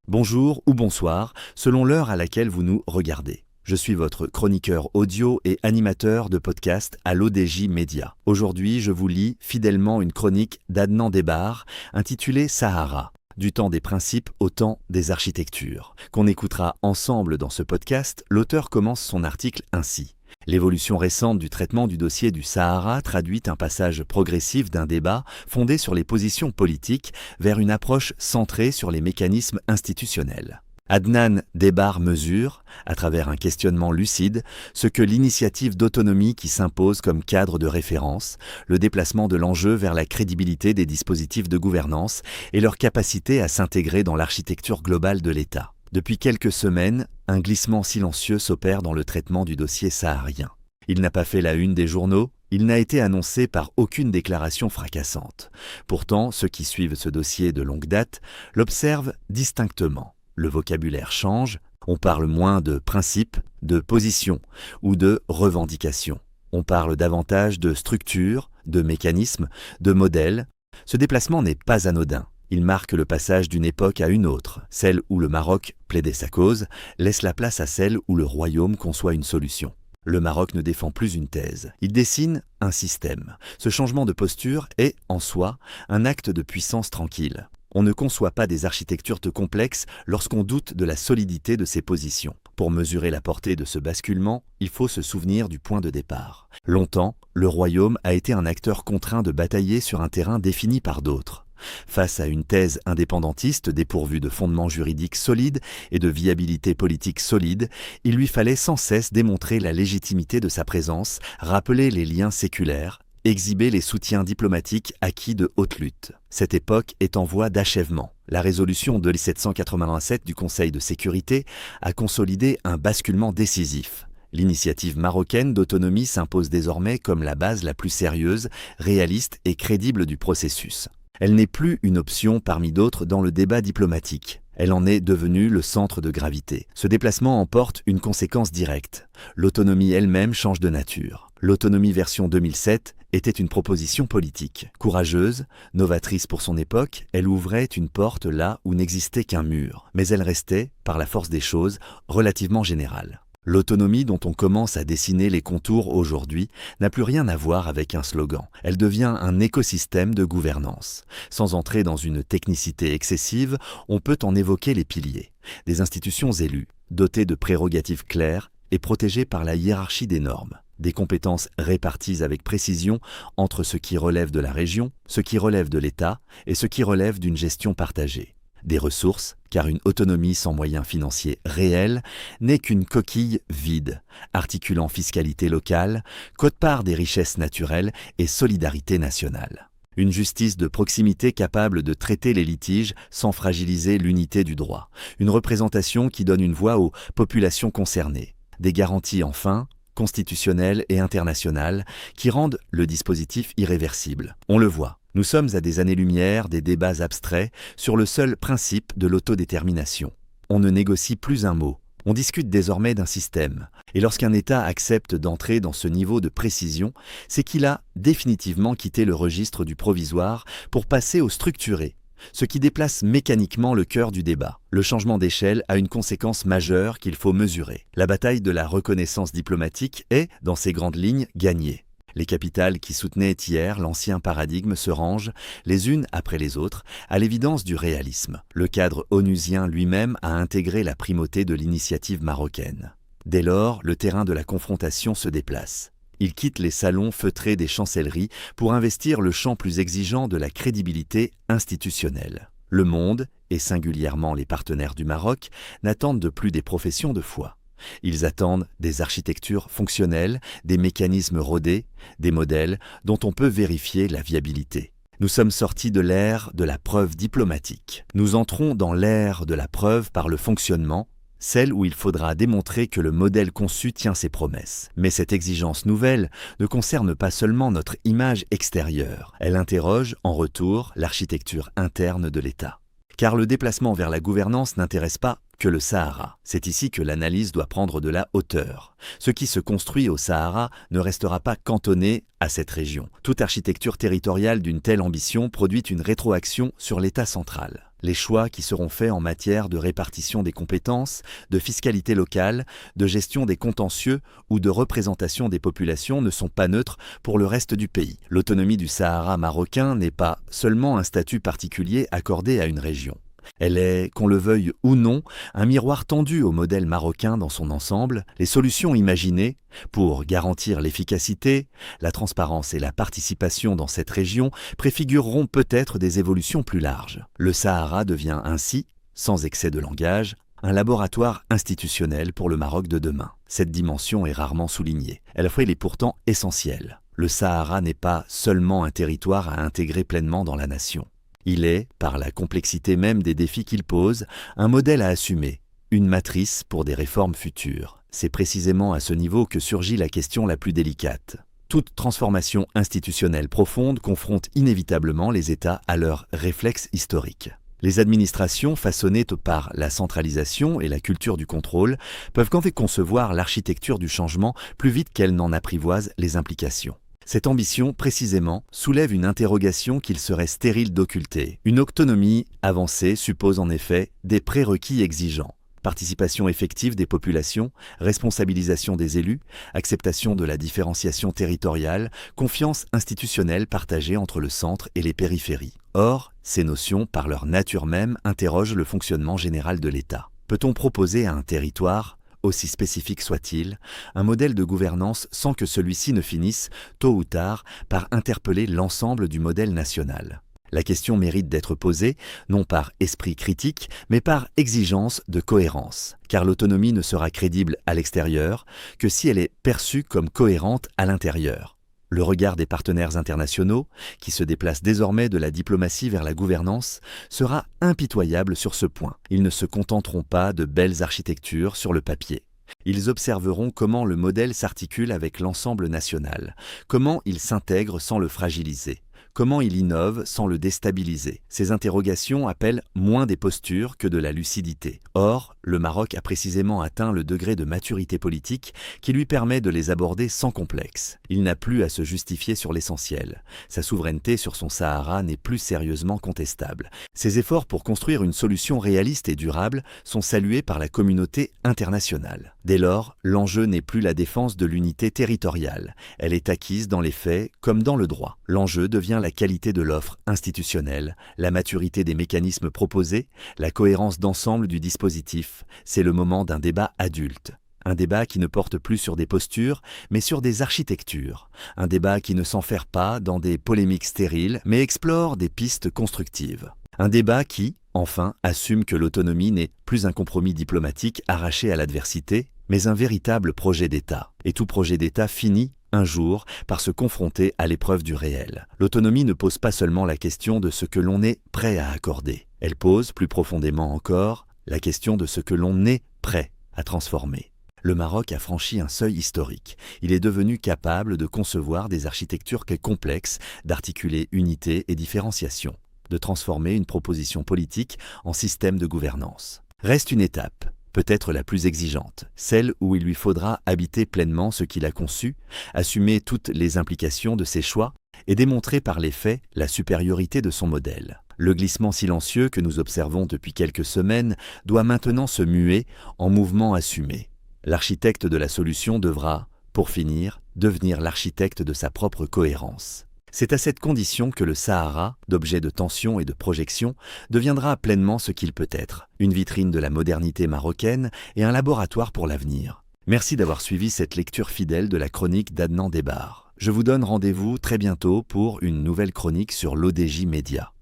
Bonjour ou bonsoir, selon l'heure à laquelle vous nous regardez. Je suis votre chroniqueur audio et animateur de podcast à l'ODJ Média. Aujourd'hui, je vous lis fidèlement une chronique d'Adnan Debbar intitulée Sahara, du temps des principes au temps des architectures. Qu'on écoutera ensemble dans ce podcast, l'auteur commence son article ainsi. L'évolution récente du traitement du dossier du Sahara traduit un passage progressif d'un débat fondé sur les positions politiques vers une approche centrée sur les mécanismes institutionnels. Adnan Debbar mesure, à travers un questionnement lucide, ce que l'initiative d'autonomie qui s'impose comme cadre de référence, le déplacement de l'enjeu vers la crédibilité des dispositifs de gouvernance et leur capacité à s'intégrer dans l'architecture globale de l'État. Depuis quelques semaines, un glissement silencieux s'opère dans le traitement du dossier saharien. Il n'a pas fait la une des journaux, il n'a été annoncé par aucune déclaration fracassante. Pourtant, ceux qui suivent ce dossier de longue date l'observent distinctement. Le vocabulaire change, on parle moins de principes, de positions ou de revendications. On parle davantage de structures, de mécanismes, de modèles. Ce déplacement n'est pas anodin. Il marque le passage d'une époque à une autre. Celle où le Maroc plaidait sa cause laisse la place à celle où le royaume conçoit une solution. Le Maroc ne défend plus une thèse. Il dessine un système. Ce changement de posture est, en soi, un acte de puissance tranquille. On ne conçoit pas des architectures complexes lorsqu'on doute de la solidité de ses positions. Pour mesurer la portée de ce basculement, il faut se souvenir du point de départ. Longtemps, le royaume a été un acteur contraint de batailler sur un terrain défini par d'autres. Face à une thèse indépendantiste dépourvue de fondements juridiques solides et de viabilité politique solide, il lui fallait sans cesse démontrer la légitimité de sa présence, rappeler les liens séculaires, exhiber les soutiens diplomatiques acquis de haute lutte. Cette époque est en voie d'achèvement. La résolution de 1787 du Conseil de sécurité a consolidé un basculement décisif. L'initiative marocaine d'autonomie s'impose désormais comme la base la plus sérieuse, réaliste et crédible du processus. Elle n'est plus une option parmi d'autres dans le débat diplomatique. Elle en est devenue le centre de gravité. Ce déplacement emporte une conséquence directe. L'autonomie elle-même change de nature. L'autonomie version 2007 était une proposition politique. Courageuse, novatrice pour son époque, elle ouvrait une porte là où n'existait qu'un mur. Mais elle restait, par la force des choses, relativement générale. L'autonomie dont on commence à dessiner les contours aujourd'hui n'a plus rien à voir avec un slogan. Elle devient un écosystème de gouvernance. Sans entrer dans une technicité excessive, on peut en évoquer les piliers. Des institutions élues, dotées de prérogatives claires et protégées par la hiérarchie des normes. Des compétences réparties avec précision entre ce qui relève de la région, ce qui relève de l'État et ce qui relève d'une gestion partagée. Des ressources, car une autonomie sans moyens financiers réels n'est qu'une coquille vide, articulant fiscalité locale, quote-part des richesses naturelles et solidarité nationale. Une justice de proximité capable de traiter les litiges sans fragiliser l'unité du droit. Une représentation qui donne une voix aux populations concernées. Des garanties enfin, constitutionnelles et internationales, qui rendent le dispositif irréversible. On le voit. Nous sommes à des années-lumière des débats abstraits sur le seul principe de l'autodétermination. On ne négocie plus un mot, on discute désormais d'un système. Et lorsqu'un État accepte d'entrer dans ce niveau de précision, c'est qu'il a définitivement quitté le registre du provisoire pour passer au structuré, ce qui déplace mécaniquement le cœur du débat. Le changement d'échelle a une conséquence majeure qu'il faut mesurer. La bataille de la reconnaissance diplomatique est, dans ses grandes lignes, gagnée. Les capitales qui soutenaient hier l'ancien paradigme se rangent, les unes après les autres, à l'évidence du réalisme. Le cadre onusien lui-même a intégré la primauté de l'initiative marocaine. Dès lors, le terrain de la confrontation se déplace. Il quitte les salons feutrés des chancelleries pour investir le champ plus exigeant de la crédibilité institutionnelle. Le monde, et singulièrement les partenaires du Maroc, n'attendent de plus des professions de foi. Ils attendent des architectures fonctionnelles, des mécanismes rodés, des modèles dont on peut vérifier la viabilité. Nous sommes sortis de l'ère de la preuve diplomatique. Nous entrons dans l'ère de la preuve par le fonctionnement, celle où il faudra démontrer que le modèle conçu tient ses promesses. Mais cette exigence nouvelle ne concerne pas seulement notre image extérieure, elle interroge en retour l'architecture interne de l'État. Car le déplacement vers la gouvernance n'intéresse pas que le Sahara. C'est ici que l'analyse doit prendre de la hauteur. Ce qui se construit au Sahara ne restera pas cantonné à cette région. Toute architecture territoriale d'une telle ambition produit une rétroaction sur l'État central. Les choix qui seront faits en matière de répartition des compétences, de fiscalité locale, de gestion des contentieux ou de représentation des populations ne sont pas neutres pour le reste du pays. L'autonomie du Sahara marocain n'est pas seulement un statut particulier accordé à une région. Elle est, qu'on le veuille ou non, un miroir tendu au modèle marocain dans son ensemble. Les solutions imaginées pour garantir l'efficacité, la transparence et la participation dans cette région préfigureront peut-être des évolutions plus larges. Le Sahara devient ainsi, sans excès de langage, un laboratoire institutionnel pour le Maroc de demain. Cette dimension est rarement soulignée. Elle est pourtant essentielle. Le Sahara n'est pas seulement un territoire à intégrer pleinement dans la nation. Il est, par la complexité même des défis qu'il pose, un modèle à assumer, une matrice pour des réformes futures. C'est précisément à ce niveau que surgit la question la plus délicate. Toute transformation institutionnelle profonde confronte inévitablement les États à leurs réflexes historiques. Les administrations façonnées par la centralisation et la culture du contrôle peuvent concevoir l'architecture du changement plus vite qu'elles n'en apprivoisent les implications. Cette ambition, précisément, soulève une interrogation qu'il serait stérile d'occulter. Une autonomie avancée suppose en effet des prérequis exigeants. Participation effective des populations, responsabilisation des élus, acceptation de la différenciation territoriale, confiance institutionnelle partagée entre le centre et les périphéries. Or, ces notions, par leur nature même, interrogent le fonctionnement général de l'État. Peut-on proposer à un territoire, aussi spécifique soit-il, un modèle de gouvernance sans que celui-ci ne finisse, tôt ou tard, par interpeller l'ensemble du modèle national? La question mérite d'être posée, non par esprit critique, mais par exigence de cohérence, car l'autonomie ne sera crédible à l'extérieur que si elle est perçue comme cohérente à l'intérieur. Le regard des partenaires internationaux, qui se déplacent désormais de la diplomatie vers la gouvernance, sera impitoyable sur ce point. Ils ne se contenteront pas de belles architectures sur le papier. Ils observeront comment le modèle s'articule avec l'ensemble national, comment il s'intègre sans le fragiliser, comment il innove sans le déstabiliser. Ces interrogations appellent moins des postures que de la lucidité. Or, le Maroc a précisément atteint le degré de maturité politique qui lui permet de les aborder sans complexe. Il n'a plus à se justifier sur l'essentiel. Sa souveraineté sur son Sahara n'est plus sérieusement contestable. Ses efforts pour construire une solution réaliste et durable sont salués par la communauté internationale. Dès lors, l'enjeu n'est plus la défense de l'unité territoriale. Elle est acquise dans les faits comme dans le droit. L'enjeu devient la qualité de l'offre institutionnelle, la maturité des mécanismes proposés, la cohérence d'ensemble du dispositif. C'est le moment d'un débat adulte. Un débat qui ne porte plus sur des postures, mais sur des architectures. Un débat qui ne s'enferre pas dans des polémiques stériles, mais explore des pistes constructives. Un débat qui, enfin, assume que l'autonomie n'est plus un compromis diplomatique arraché à l'adversité, mais un véritable projet d'État. Et tout projet d'État finit, un jour, par se confronter à l'épreuve du réel. L'autonomie ne pose pas seulement la question de ce que l'on est prêt à accorder. Elle pose, plus profondément encore, la question de ce que l'on est prêt à transformer. Le Maroc a franchi un seuil historique. Il est devenu capable de concevoir des architectures complexes, d'articuler unité et différenciation, de transformer une proposition politique en système de gouvernance. Reste une étape, peut-être la plus exigeante, celle où il lui faudra habiter pleinement ce qu'il a conçu, assumer toutes les implications de ses choix et démontrer par les faits la supériorité de son modèle. Le glissement silencieux que nous observons depuis quelques semaines doit maintenant se muer en mouvement assumé. L'architecte de la solution devra, pour finir, devenir l'architecte de sa propre cohérence. C'est à cette condition que le Sahara, d'objet de tension et de projection, deviendra pleinement ce qu'il peut être, une vitrine de la modernité marocaine et un laboratoire pour l'avenir. Merci d'avoir suivi cette lecture fidèle de la chronique d'Adnan Debbar. Je vous donne rendez-vous très bientôt pour une nouvelle chronique sur l'ODJ Média.